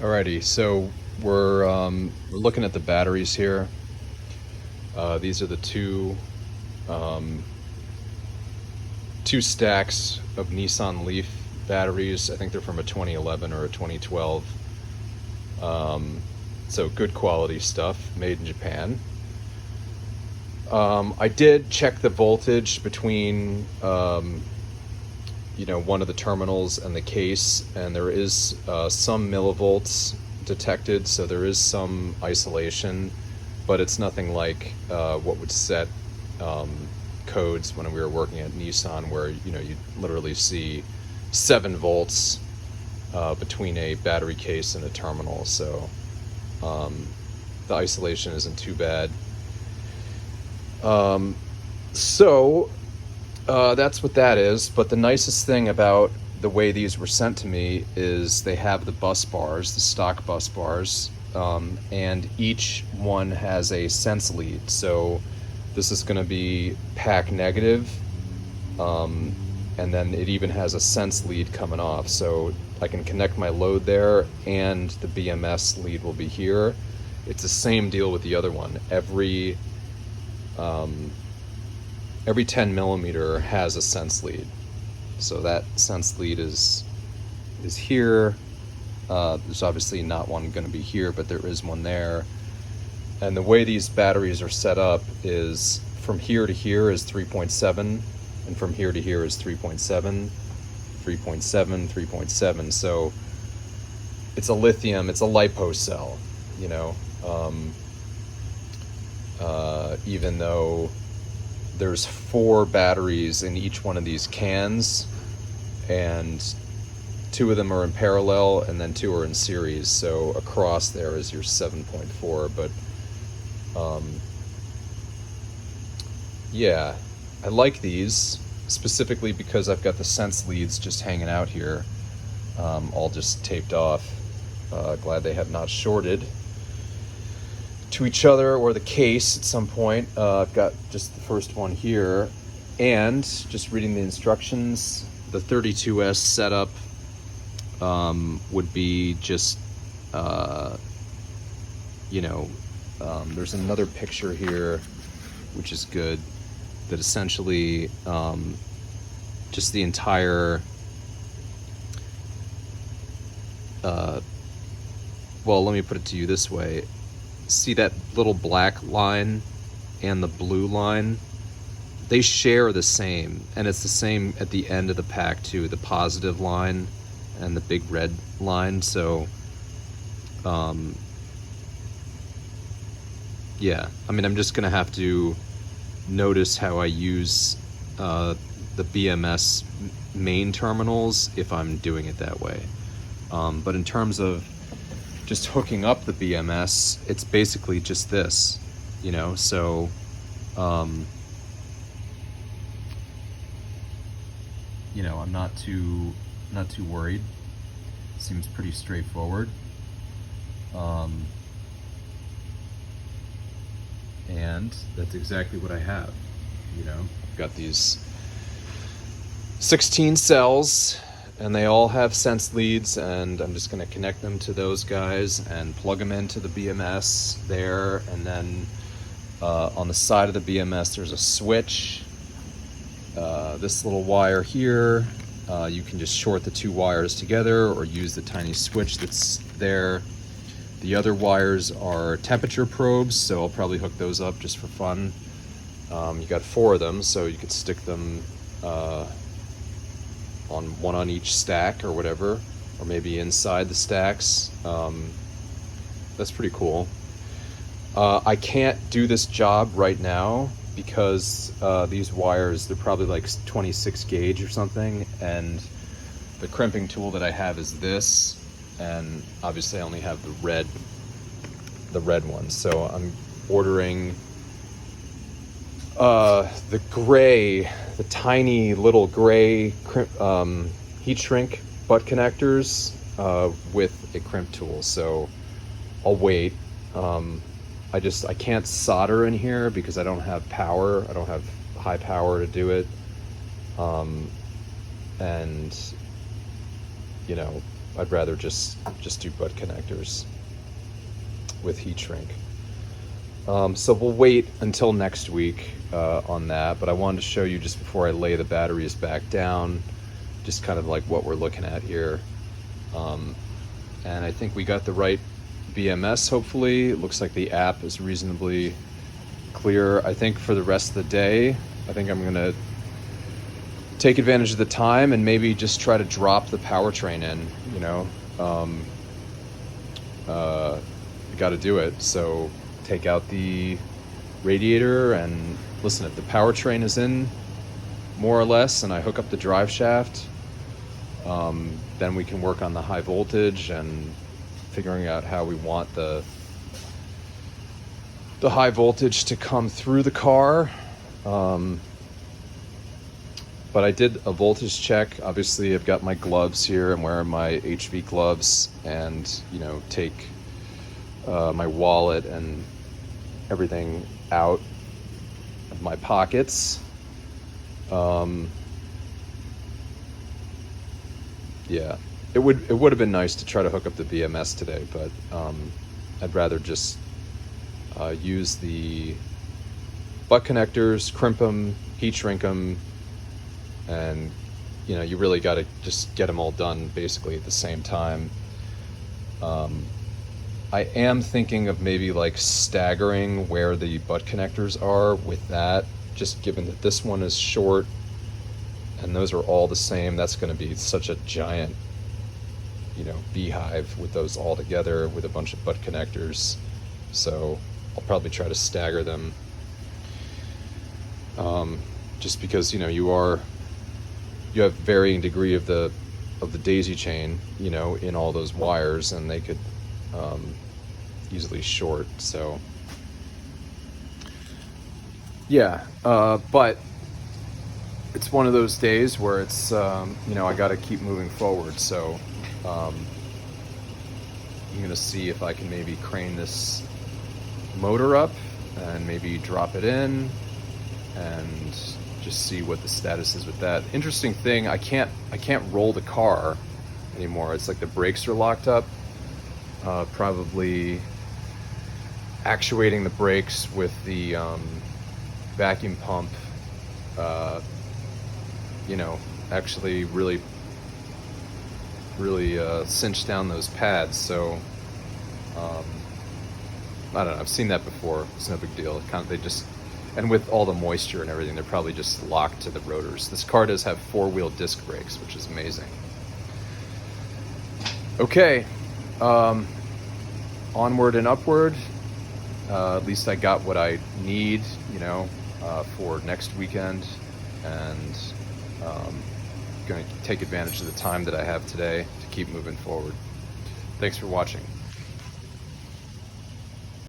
Alrighty, so we're looking at the batteries here. These are the um, two stacks of Nissan Leaf batteries. I think they're from a 2011 or a 2012. So good quality stuff, made in Japan. I did check the voltage between one of the terminals and the case, and there is some millivolts detected, so there is some isolation, but it's nothing like what would set codes when we were working at Nissan, where you literally see 7 volts between a battery case and a terminal. So the isolation isn't too bad. So that's what that is. But the nicest thing about the way these were sent to me is they have the bus bars, the stock bus bars, and each one has a sense lead. So this is going to be pack negative, and then it even has a sense lead coming off. So I can connect my load there, and the BMS lead will be here. It's the same deal with the other one. Every 10 millimeter has a sense lead. So that sense lead is here. There's obviously not one going to be here, but there is one there. And the way these batteries are set up is from here to here is 3.7, and from here to here is 3.7, 3.7, 3.7. So it's a lithium, it's a lipo cell, even though there's 4 batteries in each one of these cans, and 2 of them are in parallel and then 2 are in series. So across there is your 7.4. But yeah, I like these specifically because I've got the sense leads just hanging out here, all just taped off. Glad they have not shorted to each other or the case at some point. I've got just the first one here, and just reading the instructions, the 32S setup would be just there's another picture here which is good, that essentially just the entire well, let me put it to you this way. See that little black line and the blue line? They share the same, and it's the same at the end of the pack too, the positive line and the big red line. So yeah, I mean, I'm just gonna have to notice how I use the BMS main terminals if I'm doing it that way. But in terms of just hooking up the BMS, it's basically just this, so I'm not too worried. Seems pretty straightforward. And that's exactly what I have. I've got these 16 cells, and they all have sense leads, and I'm just going to connect them to those guys and plug them into the BMS there. And then on the side of the BMS there's a switch. This little wire here, you can just short the 2 wires together or use the tiny switch that's there. The other wires are temperature probes, so I'll probably hook those up just for fun. You got 4 of them, so you could stick them on one on each stack or whatever, or maybe inside the stacks. That's pretty cool. I can't do this job right now because these wires, they're probably like 26 gauge or something, and the crimping tool that I have is this, and obviously I only have the red one. So I'm ordering the gray, the tiny little gray heat shrink butt connectors with a crimp tool. So I'll wait. I can't solder in here because I don't have power. I don't have high power to do it. And I'd rather just do butt connectors with heat shrink. So we'll wait until next week on that, but I wanted to show you just before I lay the batteries back down, just kind of like what we're looking at here. And I think we got the right BMS, hopefully. It looks like the app is reasonably clear. I think for the rest of the day, I think I'm gonna take advantage of the time and maybe just try to drop the powertrain in, you know. Got to do it. So take out the radiator and listen, if the powertrain is in more or less and I hook up the drive shaft, then we can work on the high voltage and figuring out how we want the high voltage to come through the car. But I did a voltage check. Obviously I've got my gloves here. I'm wearing my HV gloves, and you know, take my wallet and everything out of my pockets. Yeah, it would have been nice to try to hook up the BMS today, but I'd rather just use the butt connectors, crimp them, heat shrink them, and you know, you really got to just get them all done basically at the same time. I am thinking of maybe like staggering where the butt connectors are with that, just given that this one is short and those are all the same. That's going to be such a giant, you know, beehive with those all together with a bunch of butt connectors. So I'll probably try to stagger them, just because, you know, you have varying degree of the daisy chain, you know, in all those wires, and they could easily short. So yeah, but it's one of those days where it's you know, I got to keep moving forward. So I'm gonna see if I can maybe crane this motor up and maybe drop it in and just see what the status is with that. Interesting thing, I can't roll the car anymore. It's like the brakes are locked up. Probably actuating the brakes with the vacuum pump, you know, actually really cinch down those pads. So I don't know, I've seen that before. It's no big deal. They just, and with all the moisture and everything, they're probably just locked to the rotors. This car does have 4-wheel disc brakes, which is amazing. Okay, onward and upward. At least I got what I need, you know, for next weekend, and going to take advantage of the time that I have today to keep moving forward. Thanks for watching.